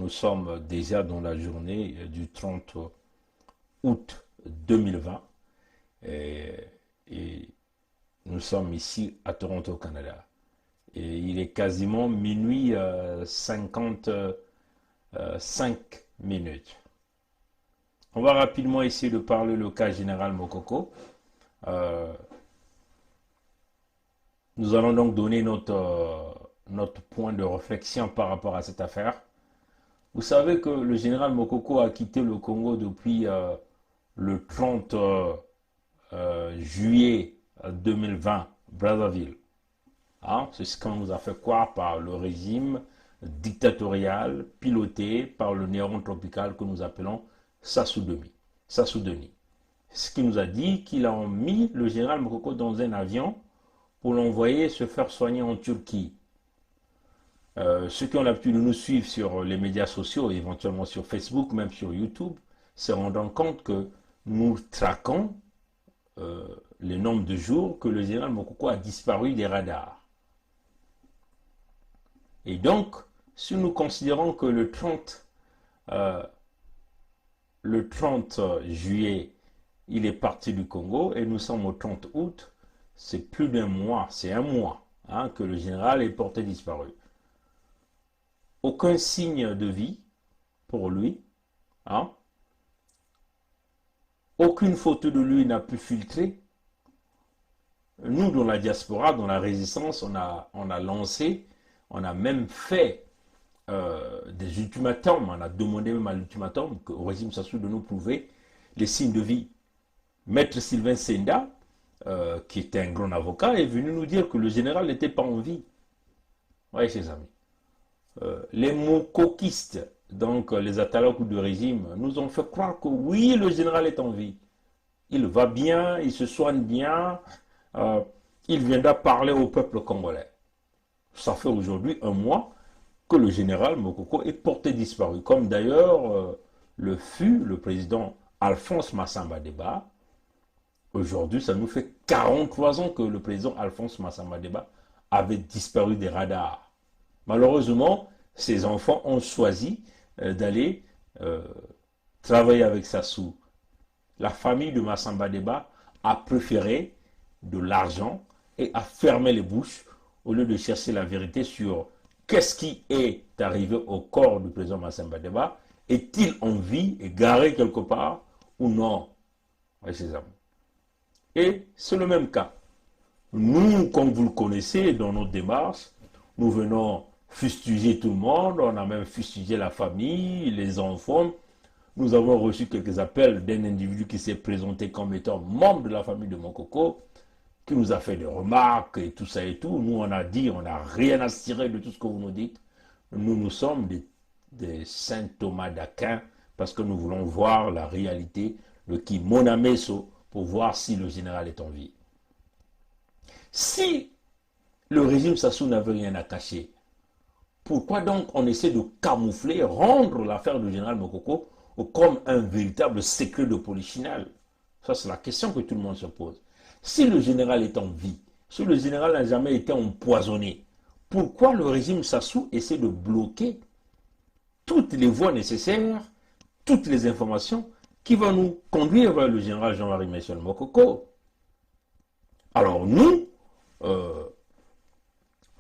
nous sommes déjà dans la journée du 30 août 2020 et, et nous sommes ici à Toronto, Canada. Et il est quasiment minuit 55 minutes. On va rapidement essayer de parler le cas général Mokoko. Euh, Nous allons donc donner notre point de réflexion par rapport à cette affaire. Vous savez que le général Mokoko a quitté le Congo depuis le 30 juillet 2020, Brazzaville. Hein, c'est ce qu'on nous a fait croire par le régime dictatorial piloté par le néron tropical que nous appelons Sassou-Demi. Sassou-Demi. Ce qui nous a dit qu'il a mis le général Mokoko dans un avion pour l'envoyer se faire soigner en Turquie. Ceux qui ont l'habitude de nous suivre sur les médias sociaux, éventuellement sur Facebook, même sur YouTube, se rendant compte que nous traquons le nombre de jours que le général Mokoko a disparu des radars. Et donc, si nous considérons que le 30 juillet, il est parti du Congo et nous sommes au 30 août, c'est plus d'un mois, c'est un mois hein, que le général est porté disparu. Aucun signe de vie pour lui. Hein. Aucune photo de lui n'a pu filtrer. Nous, dans la diaspora, dans la résistance, on a lancé, on a même fait des ultimatums, on a demandé même à l'ultimatum au régime Sassou de nous prouver les signes de vie. Maître Sylvain Senda, qui était un grand avocat, est venu nous dire que le général n'était pas en vie. Oui, chers amis. Les mokokistes, donc les atalakou du régime, nous ont fait croire que oui, le général est en vie. Il va bien, il se soigne bien, il viendra parler au peuple congolais. Ça fait aujourd'hui un mois que le général Mokoko est porté disparu, comme d'ailleurs le fut le président Alphonse Massamba Deba. Aujourd'hui, ça nous fait 43 ans que le président Alphonse Massamba Deba avait disparu des radars. Malheureusement, ses enfants ont choisi d'aller travailler avec Sassou. La famille de Massamba Deba a préféré de l'argent et a fermé les bouches au lieu de chercher la vérité sur qu'est-ce qui est arrivé au corps du président Massamba Deba. Est-il en vie et garé quelque part ou non? Oui, ses amis. Et c'est le même cas. Nous, comme vous le connaissez, dans notre démarche, nous venons fustiger tout le monde, on a même fustigé la famille, les enfants. Nous avons reçu quelques appels d'un individu qui s'est présenté comme étant membre de la famille de Mokoko, qui nous a fait des remarques et tout ça et tout. Nous, on a dit, on n'a rien à cirer de tout ce que vous nous dites. Nous sommes des saint Thomas d'Aquin parce que nous voulons voir la réalité, le qui Monameso, pour voir si le général est en vie. Si le régime Sassou n'avait rien à cacher, pourquoi donc on essaie de camoufler, rendre l'affaire du général Mokoko comme un véritable secret de polichinelle? Ça, c'est la question que tout le monde se pose. Si le général est en vie, si le général n'a jamais été empoisonné, pourquoi le régime Sassou essaie de bloquer toutes les voies nécessaires, toutes les informations qui vont nous conduire vers le général Jean-Marie Michel Mokoko? Alors nous,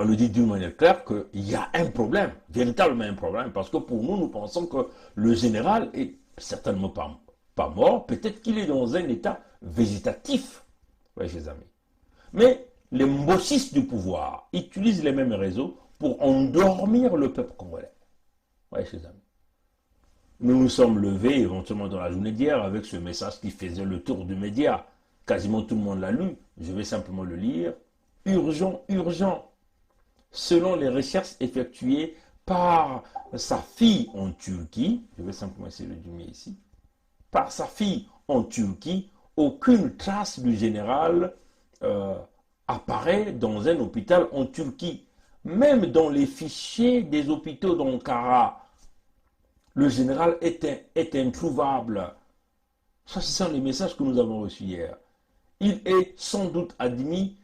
on nous dit d'une manière claire qu'il y a un problème, véritablement un problème, parce que pour nous, nous pensons que le général est certainement pas mort, peut-être qu'il est dans un état végétatif, oui, chers amis. Mais les mbossistes du pouvoir utilisent les mêmes réseaux pour endormir le peuple congolais. Oui, chers amis. Nous nous sommes levés éventuellement dans la journée d'hier avec ce message qui faisait le tour du média. Quasiment tout le monde l'a lu. Je vais simplement le lire. Urgent, urgent. Selon les recherches effectuées par sa fille en Turquie, je vais simplement essayer de zoomer ici, par sa fille en Turquie, aucune trace du général apparaît dans un hôpital en Turquie. Même dans les fichiers des hôpitaux d'Ankara, le général est introuvable. Ça, ce sont les messages que nous avons reçus hier. Il est sans doute admis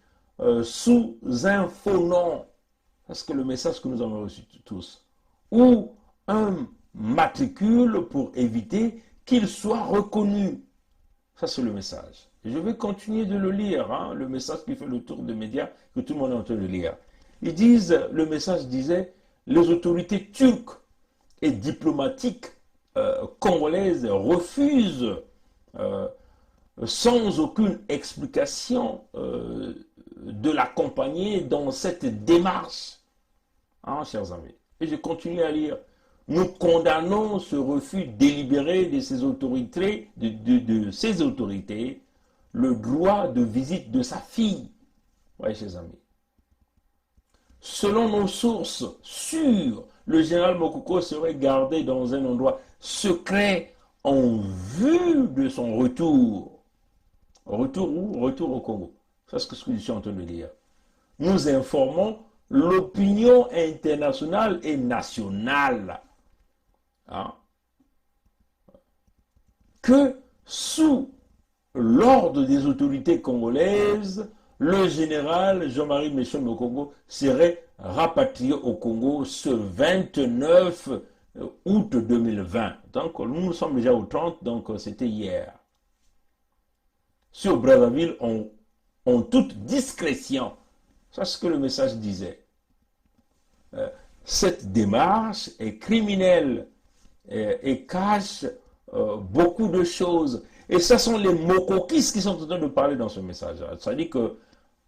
sous un faux nom. C'est le message que nous avons reçu tous. Ou un matricule pour éviter qu'il soit reconnu. Ça, c'est le message. Et je vais continuer de le lire, hein, le message qui fait le tour des médias, que tout le monde est en train de lire. Ils disent, le message disait, les autorités turques et diplomatiques congolaises refusent, sans aucune explication, de l'accompagner dans cette démarche. Hein, chers amis. Et je continue à lire. Nous condamnons ce refus délibéré de ces autorités, de ces autorités, le droit de visite de sa fille. Oui, chers amis. Selon nos sources sûres, le général Mokoko serait gardé dans un endroit secret en vue de son retour. Retour où? Retour au Congo. C'est ce que je suis en train de dire. Nous informons l'opinion internationale et nationale, hein, que sous l'ordre des autorités congolaises, le général Jean-Marie Michel Mokoko serait rapatrié au Congo ce 29 août 2020. Donc nous sommes déjà au 30, donc c'était hier. Sur Brazzaville, en toute discrétion. C'est ce que le message disait. Cette démarche est criminelle et cache beaucoup de choses. Et ce sont les Mokokis qui sont en train de parler dans ce message. C'est-à-dire que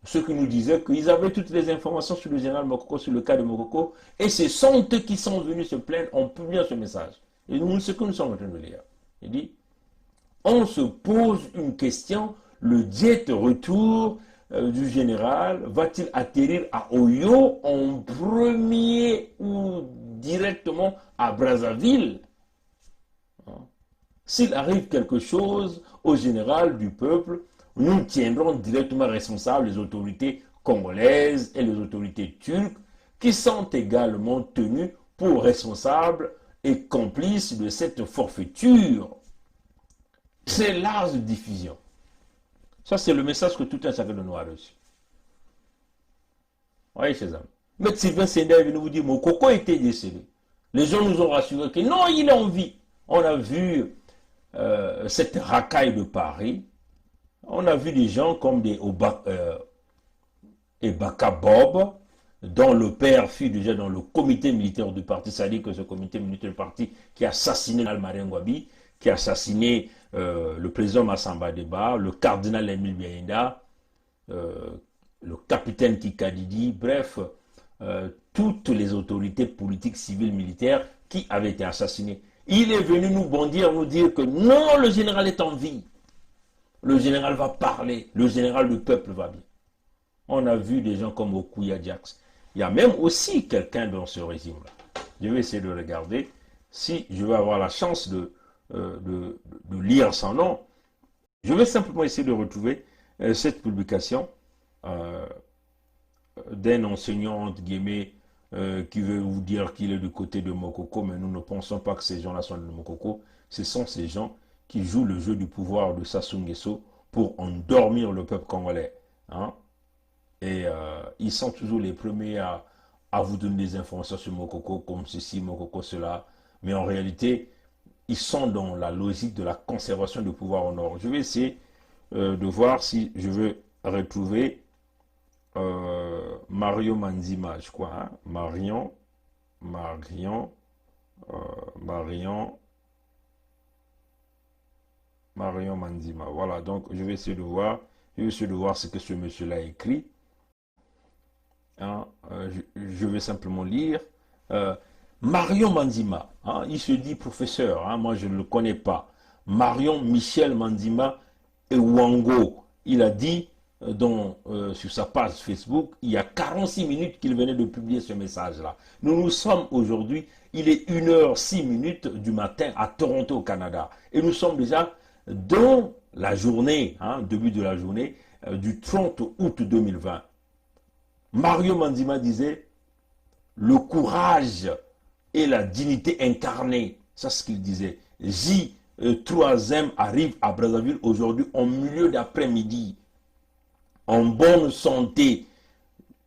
ceux qui nous disaient qu'ils avaient toutes les informations sur le général Mokoko, sur le cas de Mokoko, et ce sont eux qui sont venus se plaindre en publiant ce message. Et nous, ce que nous sommes en train de lire. Il dit, on se pose une question, le jet retour du général va-t-il atterrir à Oyo en premier ou directement à Brazzaville? S'il arrive quelque chose au général du peuple, nous tiendrons directement responsables les autorités congolaises et les autorités turques qui sont également tenues pour responsables et complices de cette forfaiture. Très large diffusion. Ça, c'est le message que tout un chacun de nous a reçu. Oui, chers amis. Mais Sylvain Sendai est venu vous dire, mon coco était décédé. Les gens nous ont rassuré que non, il est en vie. On a vu cette racaille de Paris. On a vu des gens comme des Ebaka Bob, dont le père fut déjà dans le comité militaire du parti. C'est-à-dire que ce comité militaire du parti qui a assassiné Almarin Ngouabi, qui a assassiné le président Massamba Deba, le cardinal Émile Biaïda, le capitaine Kikadidi, bref, toutes les autorités politiques, civiles, militaires qui avaient été assassinées. Il est venu nous bondir, nous dire que non, le général est en vie. Le général va parler, le général du peuple va bien. On a vu des gens comme Okuya Jax. Il y a même aussi quelqu'un dans ce régime-là. Je vais essayer de regarder si je vais avoir la chance de lire son nom. Je vais simplement essayer de retrouver cette publication d'un enseignant, entre guillemets, qui veut vous dire qu'il est du côté de Mokoko, mais nous ne pensons pas que ces gens-là sont de Mokoko. Ce sont ces gens qui jouent le jeu du pouvoir de Sassou Nguesso pour endormir le peuple congolais. Hein? Et ils sont toujours les premiers à vous donner des informations sur Mokoko, comme ceci, Mokoko, cela. Mais en réalité, ils sont dans la logique de la conservation du pouvoir au nord. Je vais essayer de voir si je veux retrouver Mario Manzima, je crois. Hein? Marion Manzima. Voilà, donc je vais essayer de voir. Je vais essayer de voir ce que ce monsieur-là a écrit. Hein? Je vais simplement lire. Marion Manzima, hein? Il se dit professeur, hein? Moi je ne le connais pas. Marion Michel Manzima et Wango, il a dit sur sa page Facebook, il y a 46 minutes qu'il venait de publier ce message-là. Nous sommes aujourd'hui, il est 1h06 du matin à Toronto, au Canada. Et nous sommes déjà dans la journée, hein, début de la journée, du 30 août 2020. Mario Manzima disait, le courage et la dignité incarnée, c'est ce qu'il disait. J3M arrive à Brazzaville aujourd'hui en milieu d'après-midi, en bonne santé.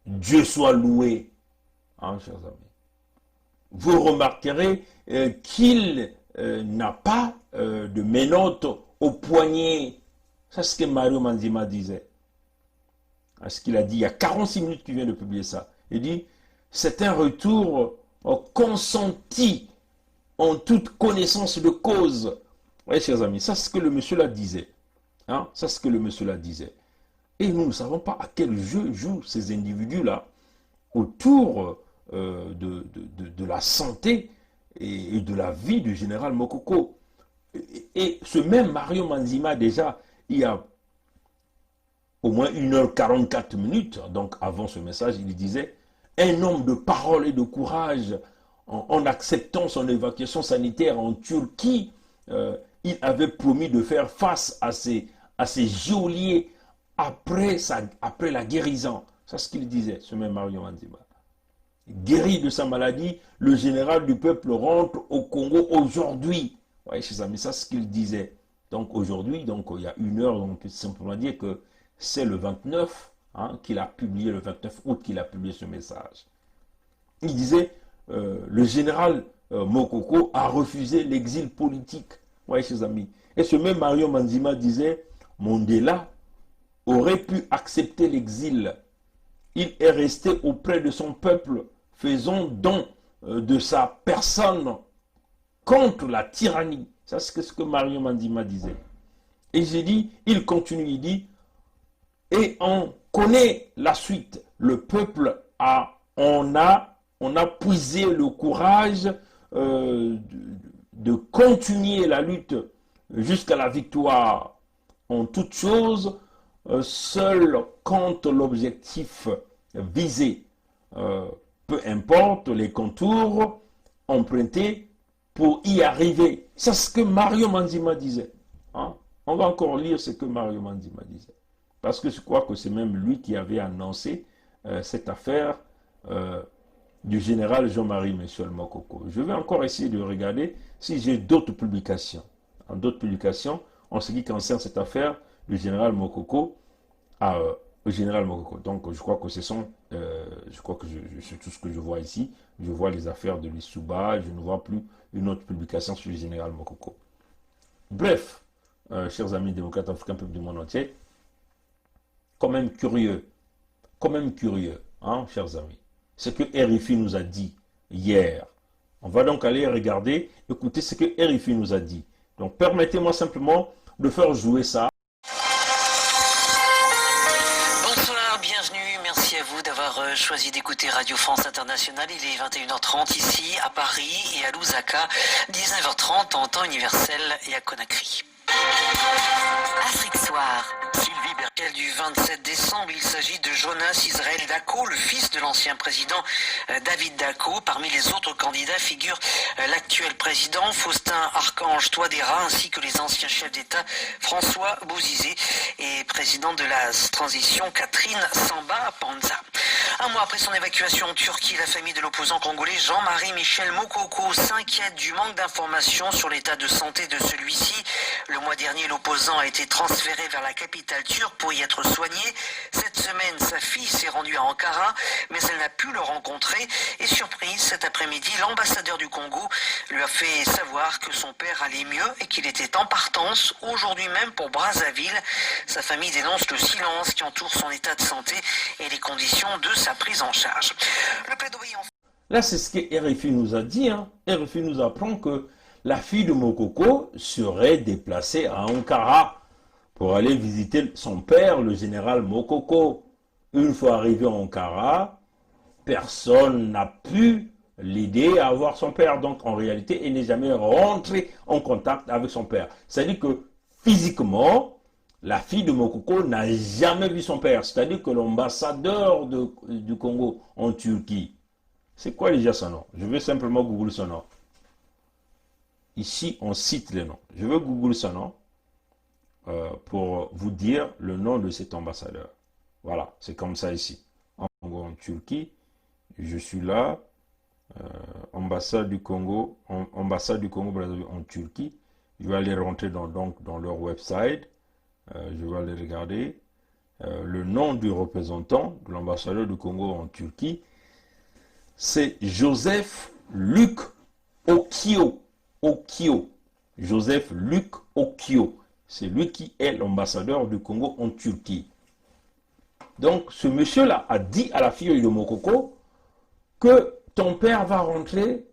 Dieu soit loué. Hein, chers amis. vous remarquerez qu'il n'a pas de menottes au poignet. C'est ce que Mario Mandima disait. Ce qu'il a dit il y a 46 minutes qu'il vient de publier ça. Il dit, c'est un retour consenti en toute connaissance de cause. Vous voyez, chers amis, ça c'est ce que le monsieur là disait. Hein? Ça c'est ce que le monsieur là disait. Et nous ne savons pas à quel jeu jouent ces individus-là autour de la santé et de la vie du général Mokoko. Et ce même Mario Mandima, déjà, il y a au moins 1h44 minutes, donc avant ce message, il disait « Un homme de parole et de courage en acceptant son évacuation sanitaire en Turquie, il avait promis de faire face à ces geôliers après la guérison. » C'est ce qu'il disait, ce même Mario Mandima. Guéri de sa maladie, le général du peuple rentre au Congo aujourd'hui. Vous voyez, chers amis, c'est ce qu'il disait. Donc aujourd'hui, donc il y a 1 heure, on peut simplement dire que c'est le 29, hein, qu'il a publié, le 29 août, qu'il a publié ce message. Il disait, le général Mokoko a refusé l'exil politique. Vous voyez, chers amis. Et ce même Mario Mandima disait, Mandela aurait pu accepter l'exil. Il est resté auprès de son peuple, faisant don de sa personne contre la tyrannie. Ça, c'est ce que Mario Mandima disait. Et j'ai dit, il continue, il dit, et on connaît la suite. Le peuple on a puisé le courage de continuer la lutte jusqu'à la victoire. En toute chose, seul compte l'objectif visé. Peu importe les contours empruntés pour y arriver. C'est ce que Mario Mandima disait. Hein? On va encore lire ce que Mario Mandima disait. Parce que je crois que c'est même lui qui avait annoncé cette affaire du général Jean-Marie Michel Mokoko. Je vais encore essayer de regarder si j'ai d'autres publications. D'autres publications en ce qui concerne cette affaire du général Mokoko au général Mokoko. Donc je crois que ce sont, je crois que c'est tout ce que je vois ici. Je vois les affaires de l'Issouba, je ne vois plus une autre publication sur le général Mokoko. Bref, chers amis démocrates africains, peuple du monde entier, quand même curieux, hein, chers amis, ce que RFI nous a dit hier. On va donc aller regarder, écouter ce que RFI nous a dit. Donc permettez-moi simplement de faire jouer ça. Bonsoir, bienvenue, merci à vous d'avoir choisi d'écouter Radio France Internationale. Il est 21h30 ici à Paris et à Lusaka, 19h30 en temps universel et à Conakry. Afrique Soir. Sylvie Berkel du 27 décembre, il s'agit de Jonas Israël Dako, le fils de l'ancien président David Dako. Parmi les autres candidats figure l'actuel président Faustin Archange Touadéra ainsi que les anciens chefs d'État François Bozizé et président de la transition Catherine Samba Panza. Un mois après son évacuation en Turquie, la famille de l'opposant congolais Jean-Marie Michel Mokoko s'inquiète du manque d'informations sur l'état de santé de celui-ci. Le mois dernier, l'opposant a été transféré vers la capitale turque pour y être soigné. Cette semaine, sa fille s'est rendue à Ankara, mais elle n'a pu le rencontrer. Et surprise, cet après-midi, l'ambassadeur du Congo lui a fait savoir que son père allait mieux et qu'il était en partance aujourd'hui même pour Brazzaville. Sa famille dénonce le silence qui entoure son état de santé et les conditions de sa prise en charge. Le plaidoyer en... Là, c'est ce que RFI nous a dit. Hein. RFI nous apprend que la fille de Mokoko serait déplacée à Ankara pour aller visiter son père, le général Mokoko. Une fois arrivé à Ankara, personne n'a pu l'aider à voir son père. Donc, en réalité, il n'est jamais rentré en contact avec son père. C'est-à-dire que, physiquement, la fille de Mokoko n'a jamais vu son père. C'est-à-dire que l'ambassadeur du Congo en Turquie, c'est quoi déjà son nom? Je vais simplement googler son nom. Ici, on cite les noms. Je vais googler son nom pour vous dire le nom de cet ambassadeur. Voilà, c'est comme ça ici. En Congo, en Turquie, je suis là. Ambassade du Congo Brazzaville en Turquie. Je vais aller rentrer dans leur website. Je vais aller regarder le nom du représentant de l'ambassadeur du Congo en Turquie. C'est Joseph Luc Okio. Okio. Joseph Luc Okio. C'est lui qui est l'ambassadeur du Congo en Turquie. Donc, ce monsieur-là a dit à la fille de Mokoko que ton père va rentrer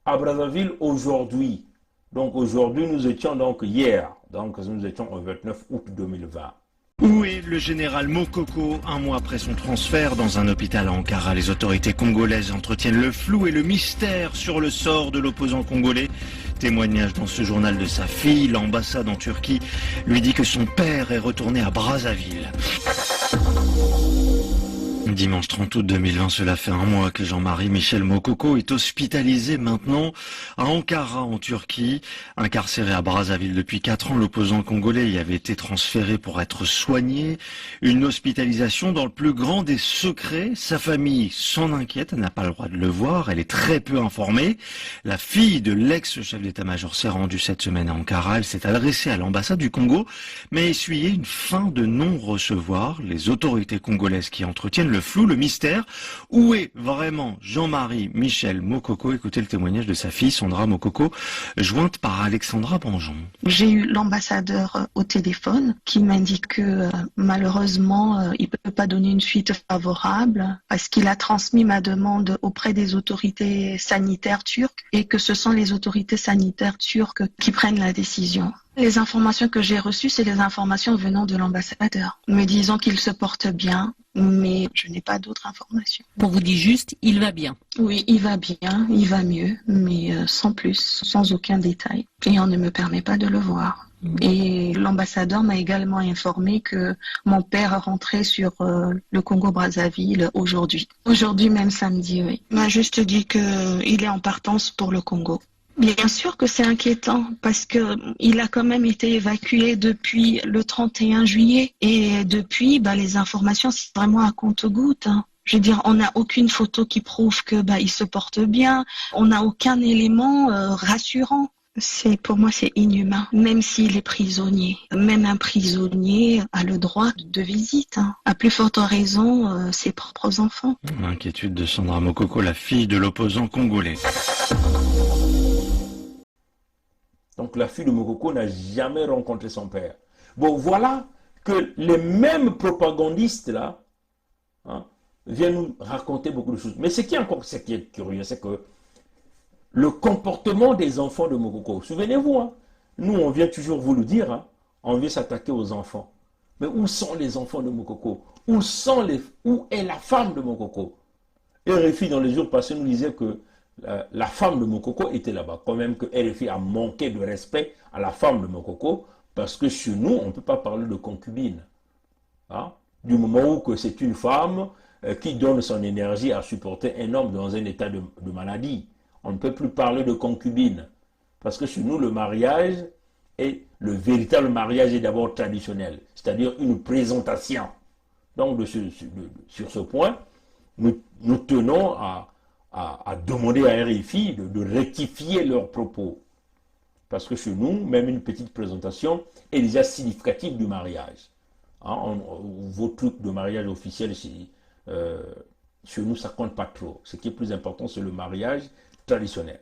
à Brazzaville aujourd'hui. Donc, aujourd'hui, nous étions donc hier. Donc, nous étions au 29 août 2020. Où est le général Mokoko? Un mois après son transfert dans un hôpital à Ankara, les autorités congolaises entretiennent le flou et le mystère sur le sort de l'opposant congolais. Témoignage dans ce journal de sa fille. L'ambassade en Turquie lui dit que son père est retourné à Brazzaville. Dimanche 30 août 2020, cela fait un mois que Jean-Marie Michel Mokoko est hospitalisé maintenant à Ankara en Turquie. Incarcéré à Brazzaville depuis 4 ans, l'opposant congolais y avait été transféré pour être soigné. Une hospitalisation dans le plus grand des secrets. Sa famille s'en inquiète, elle n'a pas le droit de le voir, elle est très peu informée. La fille de l'ex-chef d'état-major s'est rendue cette semaine à Ankara. Elle s'est adressée à l'ambassade du Congo, mais a essuyé une fin de non-recevoir. Les autorités congolaises qui entretiennent le flou, le mystère. Où est vraiment Jean-Marie Michel Mokoko? Écoutez le témoignage de sa fille, Sandra Mokoko, jointe par Alexandra Banjon. J'ai eu l'ambassadeur au téléphone qui m'indique que malheureusement, il ne peut pas donner une suite favorable parce qu'il a transmis ma demande auprès des autorités sanitaires turques et que ce sont les autorités sanitaires turques qui prennent la décision. Les informations que j'ai reçues, c'est les informations venant de l'ambassadeur, me disant qu'il se porte bien, mais je n'ai pas d'autres informations. On vous dit juste, il va bien. Oui, il va bien, il va mieux, mais sans plus, sans aucun détail. Et on ne me permet pas de le voir. Et l'ambassadeur m'a également informé que mon père est rentré sur le Congo-Brazzaville aujourd'hui. Aujourd'hui même samedi, oui. Il m'a juste dit qu'il est en partance pour le Congo. Bien sûr que c'est inquiétant parce que il a quand même été évacué depuis le 31 juillet et depuis, les informations c'est vraiment à compte-gouttes. Je veux dire, on n'a aucune photo qui prouve que il se porte bien. On n'a aucun élément rassurant. Pour moi, c'est inhumain. Même s'il est prisonnier, même un prisonnier a le droit de visite. À plus forte raison, ses propres enfants. L'inquiétude de Sandra Mokoko, la fille de l'opposant congolais. Donc la fille de Mokoko n'a jamais rencontré son père. Bon, voilà que les mêmes propagandistes là viennent nous raconter beaucoup de choses. Mais ce qui est curieux, c'est que le comportement des enfants de Mokoko, souvenez-vous, nous on vient toujours vous le dire, on vient s'attaquer aux enfants. Mais où sont les enfants de Mokoko? Où est la femme de Mokoko? Et RFI dans les jours passés nous disait que la femme de Mokoko était là-bas. Quand même que RFI a manqué de respect à la femme de Mokoko, parce que chez nous, on ne peut pas parler de concubine. Du moment où que c'est une femme qui donne son énergie à supporter un homme dans un état de maladie. On ne peut plus parler de concubine. Parce que chez nous, le mariage, le véritable mariage est d'abord traditionnel, c'est-à-dire une présentation. Donc, sur ce point, nous tenons à demander à RFI de rectifier leurs propos. Parce que chez nous, même une petite présentation est déjà significative du mariage. Vos trucs de mariage officiel, chez nous, ça ne compte pas trop. Ce qui est plus important, c'est le mariage traditionnel.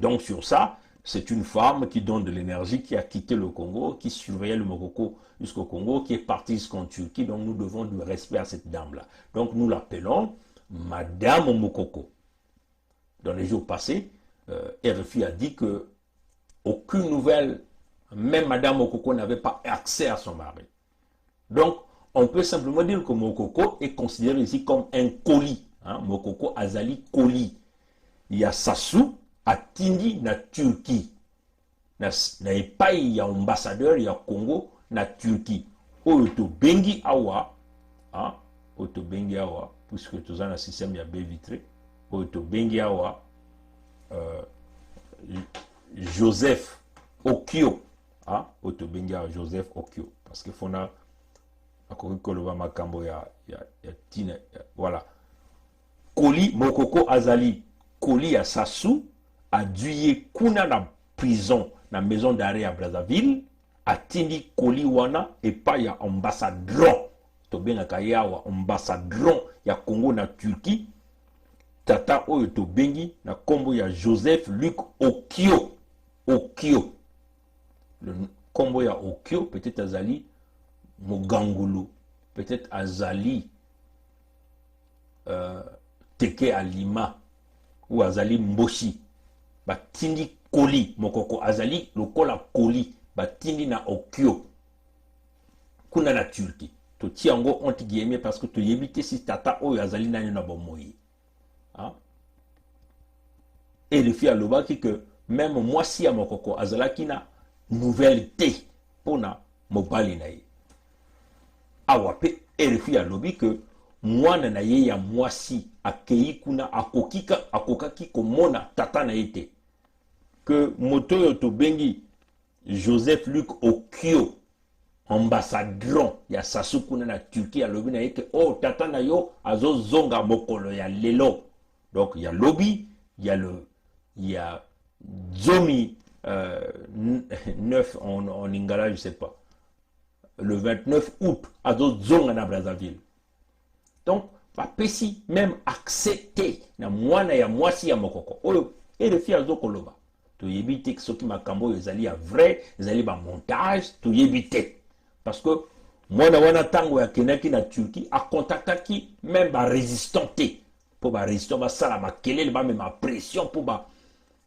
Donc sur ça, c'est une femme qui donne de l'énergie, qui a quitté le Congo, qui surveillait le Mokoko jusqu'au Congo, qui est partie jusqu'en Turquie. Donc nous devons du respect à cette dame-là. Donc nous l'appelons Madame Mokoko. Dans les jours passés, RFI a dit que aucune nouvelle, même Madame Mokoko n'avait pas accès à son mari. Donc, on peut simplement dire que Mokoko est considéré ici comme un colis. Mokoko Azali colis. Il y a Sassou, à Tindi, na Turquie. Na Epai, il y a ambassadeur, il y a Congo, na Turquie. Oto Bengi Awa, puisque tout ça, dans le système, il y a baie vitré. Oto Bengi Awa, Joseph Okio. Oto Bengi Awa, Joseph Okio. Parce que Fona, voilà. Koli Mokoko Azali, Koli à Sassou, a Duye Kuna na prison, na maison d'arrêt à Brazzaville, a Tindi Koli Wana, et pas ya ambassadron, to bien yawa ambassadron, ya Congo na Turquie, tata oyo to bengi na kombo ya Joseph Luc Okio. Okio. Le kombo ya Okio peut-être azali Mogangulu, peut-être azali Teke Alima ou azali Mboshi. Batindi Koli mokoko azali lokola Koli batindi na Okio. Kuna na Turquie. To tiango entre guillemets parce que to yebite si tata oyo azali nani na bomoyi. Hein? Et le fi alobaki que même moi si à mokoko azalaki na nouvelle té pona mobali na ye. Awape et le fi alobi que mwana na ye ya mwasi akei kuna akokaki komona tata na ye que moto yo to bengi Joseph Luc Okio ambassadron ya sasu kuna na Turquie alobi na ye que oh tata na yo azo zonga mokolo ya lelo. Donc il y a lobby, il y a Zomi 9 en Lingala, je sais pas. Le 29 août, azo zonga na Brazzaville. Donc, papesi même accepté na mwana ya mwasi ya mokoko. Oyo, et le fi azo koloba. To yebite que soki makambo ezali ya vrai, ezali ba montage, to yebite. Parce que mwana wana tango ya kenaki na Turquie a contactaki même ba résistanté. Pour ba résistant ba sala ba kelele ba même pression pour ba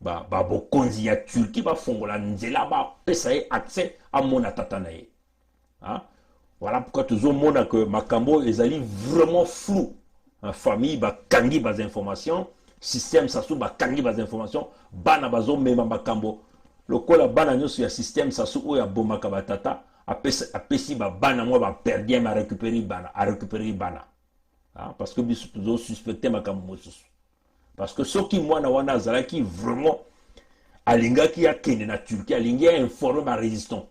bokonzi ya Turquie ba fongola nzela ba pesa ye accès à mona tata na ye. Hein? Voilà pourquoi toujours mona que makambo ezali vraiment flou. En famille ba kangi ba informations, système sasu ba kangi ba informations, bana bazo mema makambo. Lokola bana nyoso ya système sasu o ya bomaka ba tata apesi ba bana moi ba perdien ma récupérer bana. Hein? Parce que biso toujours suspecté makambo mosusu. Parce que ceux qui moi na wana zalaki vraiment alingaki ya kende na Turquie alingi ya informer ba résistant.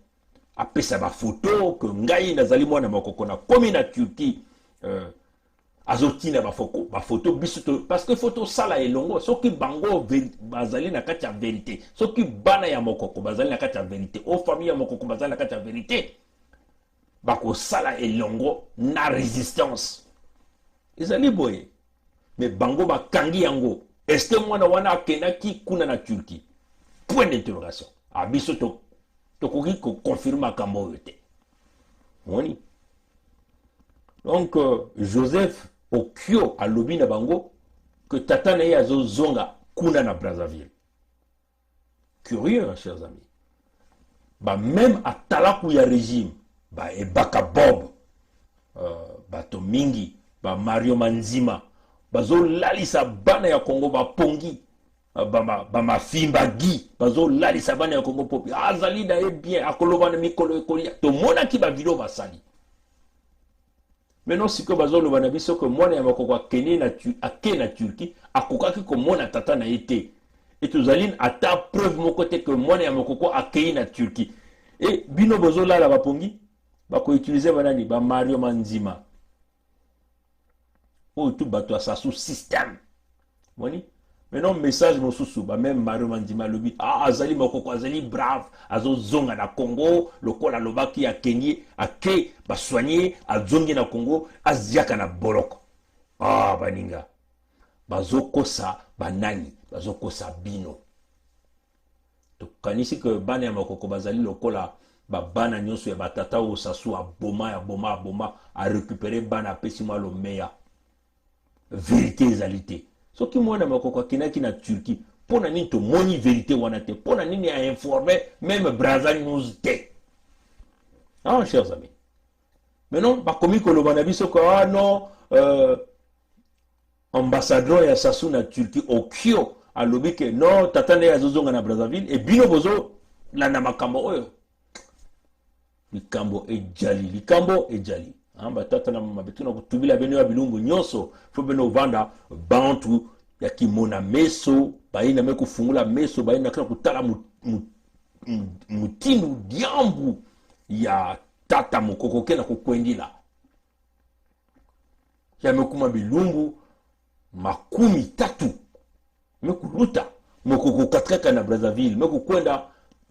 Apesa ba photo que ngai nazali mwana makoko na komi na Turquie azotina ba photo biso parce que photo sala elongo soki bango bazali na kati ya vérité soki bana ya mokoko bazali na kati ya vérité o famille ya mokoko bazali na kati ya vérité bako sala elongo na résistance ezali boye mais bango bakangi yango est-ce que mwana wana akenaki kuna na Turquie point d'interrogation abiso to koki ko confirmer kambo yote moni. Donc Joseph Okio alobi na bango que tata na ye azo zonga kuna na Brazzaville. Curieux, hein, chers amis. Ba même à talaku ya régime ba ebaka Bob bato mingi ba Mario Manzima bazo lalisa bana ya Congo ba pongi ba mafimba gi bazo lalisa bana ya Congo popi azali da e bien akoloba na mikolo ekolia to mona ki ba video basali. Maintenant si que bazo lo bana biso que mona ya makoko akene na Turquie akokaki ko mona tata na été et tozaline ata preuve mon côté que mona ya makoko akei na Turquie et bino bazo lala ba pongi ba ko utiliser banani ba Mario Manzima ou tout bato à sa sous système. Moni. Maintenant message mosusu ba même Mario Manzima lobi azali makoko azali brave azo zonga na Congo lokola lobaki ya Kenya ake ba soigner azongi na Congo aziaka na boloko baninga bazokosa banani bazokosa bino to kanisi que bana ya makoko bazali lokola ba bana nyonso ya batata o sasu aboma a récupérer bana pesi moi le meilleur vérité ezalité. Ce qui m'a dit na Turquie, pour na nini to moni vérité wana te, pour na nini a informé même Brazzaville nous te. Ah, chers amis. Maintenant, ba komi ko lo banabiso ko non ambassadeur ya sasu na Turquie Okio a lobi que non tata ne azozonga na Brazzaville et bino bozo la na makambo oyo. Likambo e jali. Batata na mabetuna kutubila beno ya bilungu nyoso fo beno vanda bantu ya kimona meso baina me kufungula meso baina kana kutala mutinu diambu ya tata mokoko kena kukwendila ya mekuma bilungu makumi tatu mekuluta mokoko katreka na Brazzaville mekukwenda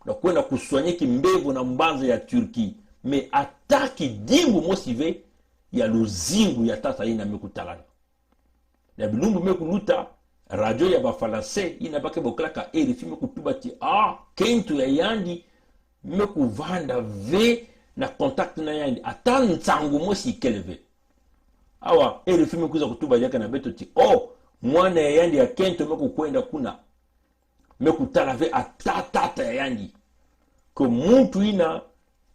na kwenda kuswanyeki mbevu na mbanza ya Turquie. Mais ataki dimbu mosive ya luzingu ya tata ina mekutalana. Ya bilumbu mekuluta radio ya bafalase inabake boklaka RFI mekutubati kentu ya yandi mekuvanda ve na contact na yandi ata ntango mosi keleve awa RFI mekuza kutuba yaka na beto ti mwana ya yandi ya kento mekukwenda kuna mekutala ve atatata ya yandi ko muntu ina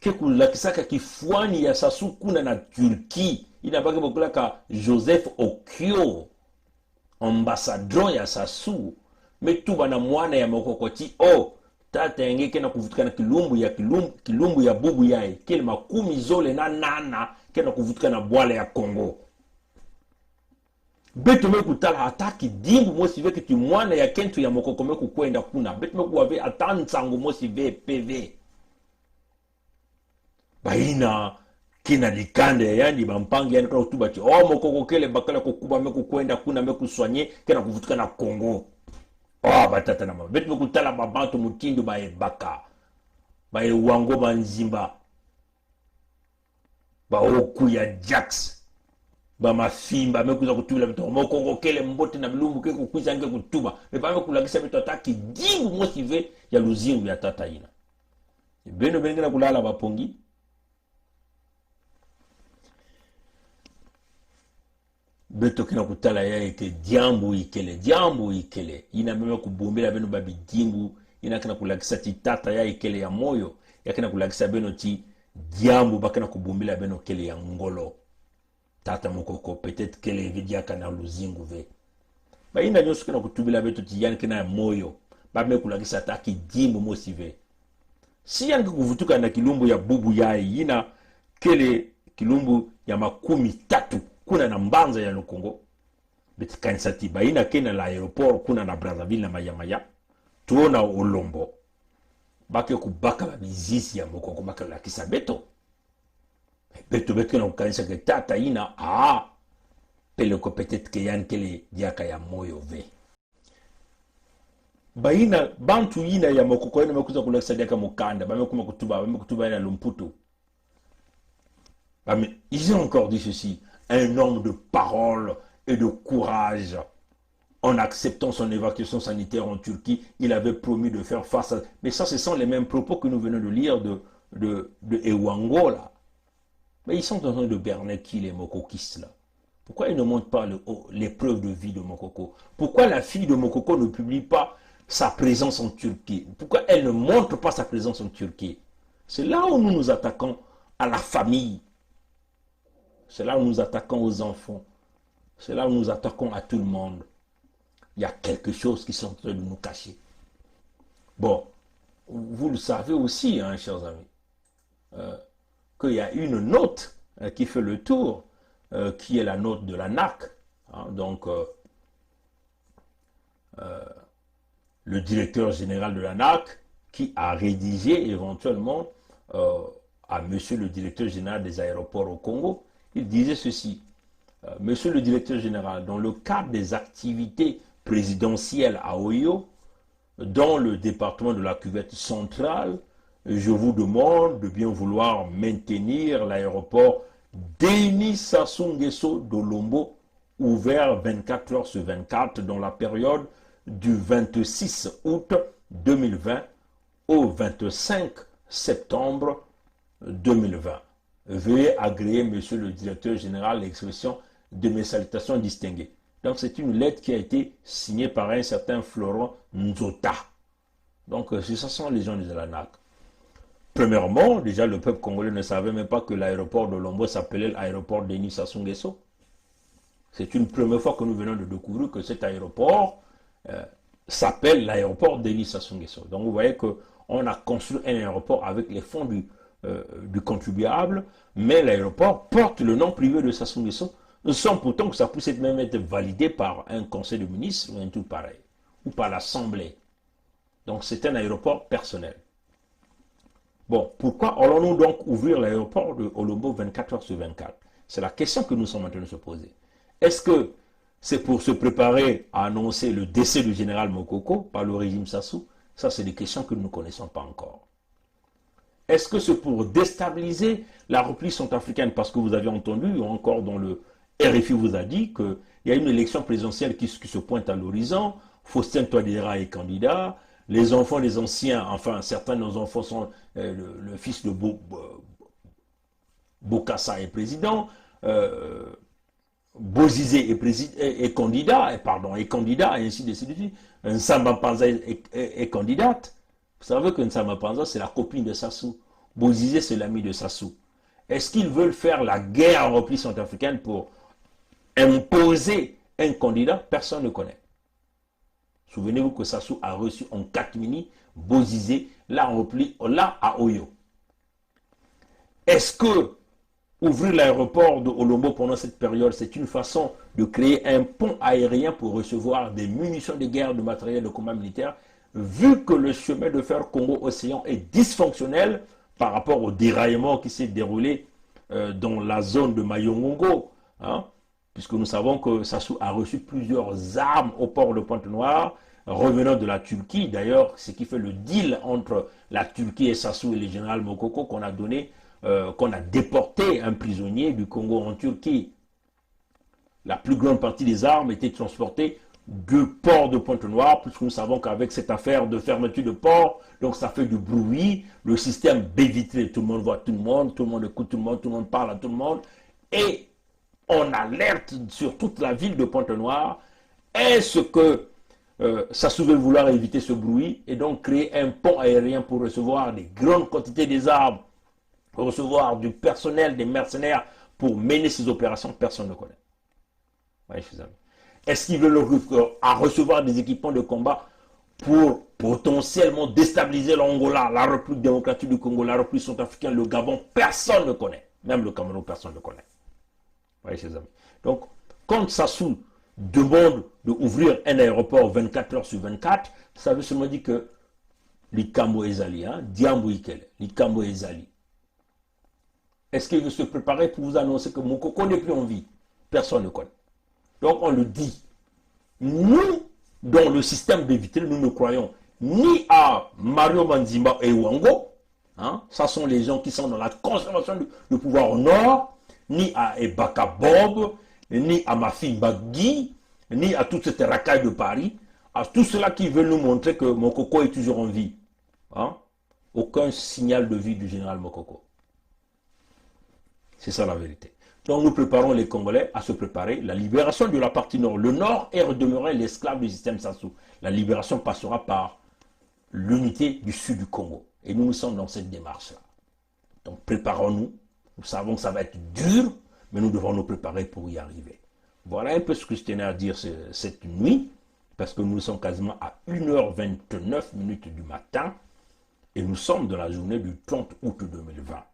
kekulakisaka kifuani ya sasu kuna na Turki inabake boklaka Joseph Okio ambassadeur ya sasu metuba na mwana ya mokokoti tata yenge na kuvutika na kilumbu ya bubu yae kile makumi zole na nana kena kuvutika na bwala ya Kongo beto mekutala hataki dimbu mosi veke ti mwana ya kentu ya mokoko mekukwenda kuna beto mekuwave ata nsango mosi ve PV baina kina likande yani bampangi yani kwa tuba ti mokoko kele bakala kokuba mekukwenda kuna mekuswanye kena kuvutika na Kongo batata na beto mekutala babantu mutindo bae baka bae wango banzimba baoku ya Jax bamafimba mekuza kutubila bito mokoko kele mbote na bilumbu ke kukuza nge kutuba mepame kulakisa bito ataki dingu motive ya luzingu ya tata ina beno bengena kulala bapongi beto kina kutala ya eke diambu ikele ina meme kubumbila beno babi dingu ina kina kulakisa ti tata ya ikele ya moyo ya kina kulakisa beno ti diambu bakina kubumbila beno kele ya ngolo tata mokoko peut-être kele vidiaka na luzingu ve ina nyoso kina kutubila beto ti yani kina ya moyo bame kulakisa taki dimbu mosive si yangi kuvutuka na kilumbu ya bubu ya ina kele kilumbu ya makumi tatu kuna na mbanza ya Lukongo beti kanisati baina kena la aeroport kuna na Brazzaville na Mayamaya tuona Olombo bake kubaka ba bizisi ya mokoko bake la kisa beto na kanisa ke tata ina pele ko peut-être que yan kele diaka ya moyo ve baina bantu ina ya mokoko ina mekuza kulakisa diaka mukanda bamekuma kutuba na Lumputu ils ont encore dit ceci: un homme de parole et de courage. En acceptant son évacuation sanitaire en Turquie, il avait promis de faire face à... Mais ça, ce sont les mêmes propos que nous venons de lire de Ewango, là. Mais ils sont en train de berner qui, les Mokokistes, là? Pourquoi ils ne montrent pas l'épreuve de vie de Mokoko? Pourquoi la fille de Mokoko ne publie pas sa présence en Turquie? Pourquoi elle ne montre pas sa présence en Turquie? C'est là où nous nous attaquons à la famille. C'est là où nous attaquons aux enfants. C'est là où nous attaquons à tout le monde. Il y a quelque chose qui sont en train de nous cacher. Bon, vous le savez aussi, hein, chers amis, qu'il y a une note qui fait le tour, qui est la note de la NAC. Hein, donc, le directeur général de la NAC qui a rédigé éventuellement à monsieur le directeur général des aéroports au Congo. Il disait ceci: Monsieur le directeur général, dans le cadre des activités présidentielles à Oyo, dans le département de la cuvette centrale, je vous demande de bien vouloir maintenir l'aéroport Denis Sassou Nguesso d'Olombo ouvert 24 heures sur 24 dans la période du 26 août 2020 au 25 septembre 2020. Veuillez agréer, monsieur le directeur général, l'expression de mes salutations distinguées. Donc c'est une lettre qui a été signée par un certain Florent Nzota. Donc ce sont les gens de la NAC. Premièrement, déjà le peuple congolais ne savait même pas que l'aéroport de Lombo s'appelait l'aéroport Denis Sassou Nguesso. C'est une première fois que nous venons de découvrir que cet aéroport s'appelle l'aéroport Denis Sassou Nguesso. Donc vous voyez qu'on a construit un aéroport avec les fonds du contribuable, mais l'aéroport porte le nom privé de Sassou Nguesso, sans pourtant que ça puisse même être validé par un conseil de ministres ou un tout pareil, ou par l'Assemblée. Donc c'est un aéroport personnel. Bon, pourquoi allons-nous donc ouvrir l'aéroport de Olombo 24 heures sur 24? C'est la question que nous sommes en train de se poser. Est-ce que c'est pour se préparer à annoncer le décès du général Mokoko par le régime Sassou? Ça, c'est des questions que nous ne connaissons pas encore. Est-ce que c'est pour déstabiliser la repli centrafricaine? Parce que vous avez entendu, encore dans le RFI vous a dit que il y a une élection présidentielle qui se pointe à l'horizon. Faustin Touadéra est candidat. Les enfants des anciens, enfin certains de nos enfants sont le fils de Bokassa est président. Bozizé est candidat, et ainsi de suite. Nsamba Panza est candidate. Vous savez que Nsamba Panza, c'est la copine de Sassou. Bozizé, c'est l'ami de Sassou. Est-ce qu'ils veulent faire la guerre en repli centrafricaine pour imposer un candidat? Personne ne connaît. Souvenez-vous que Sassou a reçu en catimini Bozizé, là en repli, là à Oyo. Est-ce que ouvrir l'aéroport de Olombo pendant cette période, c'est une façon de créer un pont aérien pour recevoir des munitions de guerre, de matériel de combat militaire, vu que le chemin de fer Congo-Océan est dysfonctionnel par rapport au déraillement qui s'est déroulé dans la zone de Mayongongo, hein, puisque nous savons que Sassou a reçu plusieurs armes au port de Pointe-Noire, revenant de la Turquie. D'ailleurs, ce qui fait le deal entre la Turquie et Sassou et le général Mokoko qu'on a donné, qu'on a déporté un prisonnier du Congo en Turquie. La plus grande partie des armes étaient transportées du port de Pointe-Noire, puisque nous savons qu'avec cette affaire de fermeture de port, donc ça fait du bruit, le système baie vitrée, tout le monde voit tout le monde écoute tout le monde parle à tout le monde, et on alerte sur toute la ville de Pointe-Noire. Est-ce que Sassou veut vouloir éviter ce bruit et donc créer un pont aérien pour recevoir des grandes quantités des armes, pour recevoir du personnel, des mercenaires pour mener ces opérations? Personne ne connaît. Ouais, je suis amis. Est-ce qu'ils veulent recevoir des équipements de combat pour potentiellement déstabiliser l'Angola, la République démocratique du Congo, la République centrafricaine, le Gabon? Personne ne connaît. Même le Cameroun, personne ne connaît. Oui, chers amis. Donc, quand Sassou demande d'ouvrir un aéroport 24 heures sur 24, ça veut seulement dire que l'Ikambo Ezali, Diambo Ikele, l'Ikambo Ezali. Est-ce qu'il veut se préparer pour vous annoncer que Mokoko n'est plus en vie? Personne ne connaît. Donc on le dit. Nous, dans le système de vitrine, nous ne croyons ni à Mario Manzimba et Wango, ça sont les gens qui sont dans la conservation du pouvoir au nord, ni à Ebaka Bob, ni à Mafi Bagui, ni à toute cette racaille de Paris, à tous ceux-là qui veulent nous montrer que Mokoko est toujours en vie. Aucun signal de vie du général Mokoko. C'est ça la vérité. Donc nous préparons les Congolais à se préparer. La libération de la partie nord. Le nord est demeuré l'esclave du système Sassou. La libération passera par l'unité du sud du Congo. Et nous sommes dans cette démarche-là. Donc préparons-nous. Nous savons que ça va être dur, mais nous devons nous préparer pour y arriver. Voilà un peu ce que je tenais à dire cette nuit, parce que nous sommes quasiment à 1h29 du matin, et nous sommes dans la journée du 30 août 2020.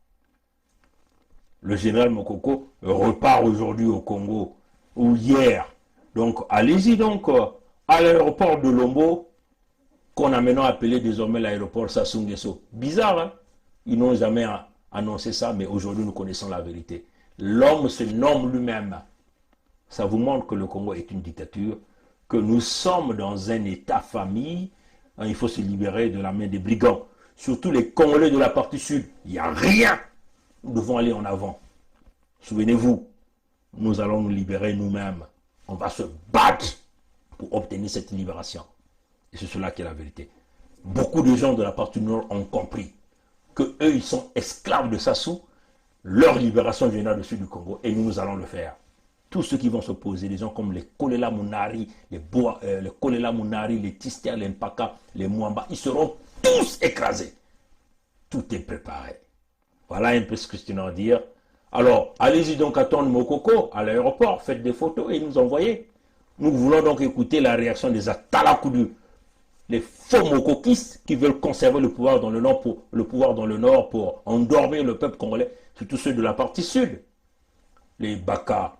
Le général Mokoko repart aujourd'hui au Congo, ou hier. Donc, allez-y donc à l'aéroport de Lombo, qu'on a maintenant appelé désormais l'aéroport Sassou Nguesso. Bizarre, hein? Ils n'ont jamais annoncé ça, mais aujourd'hui nous connaissons la vérité. L'homme se nomme lui-même. Ça vous montre que le Congo est une dictature, que nous sommes dans un état-famille. Il faut se libérer de la main des brigands. Surtout les Congolais de la partie sud. Il n'y a rien. Nous devons aller en avant. Souvenez-vous, nous allons nous libérer nous-mêmes. On va se battre pour obtenir cette libération. Et c'est cela qui est la vérité. Beaucoup de gens de la partie nord ont compris que eux, ils sont esclaves de Sassou. Leur libération viendra du sud du Congo et nous allons le faire. Tous ceux qui vont s'opposer, des gens comme les Kolela Mounari, les Kolela Mounari, les Tister, les Mpaka, les Mwamba, ils seront tous écrasés. Tout est préparé. Voilà un peu ce que je tenais à dire. Alors, allez-y donc attendre Mokoko à l'aéroport, faites des photos et nous envoyez. Nous voulons donc écouter la réaction des Atalakudu, les faux mokokistes qui veulent conserver le pouvoir dans le nord pour endormir le peuple congolais, surtout ceux de la partie sud. Les Baka,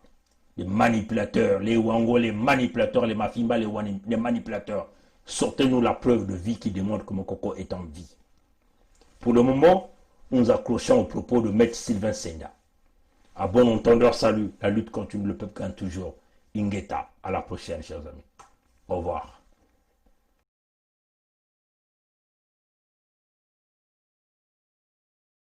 les manipulateurs, les Wango, les manipulateurs, les Mafimba, les manipulateurs. Sortez-nous la preuve de vie qui démontre que Mokoko est en vie. Pour le moment, nous nous accrochons au propos de Maître Sylvain Senya. À bon entendeur, salut. La lutte continue, le peuple gagne toujours. Ingeta. À la prochaine, chers amis. Au revoir.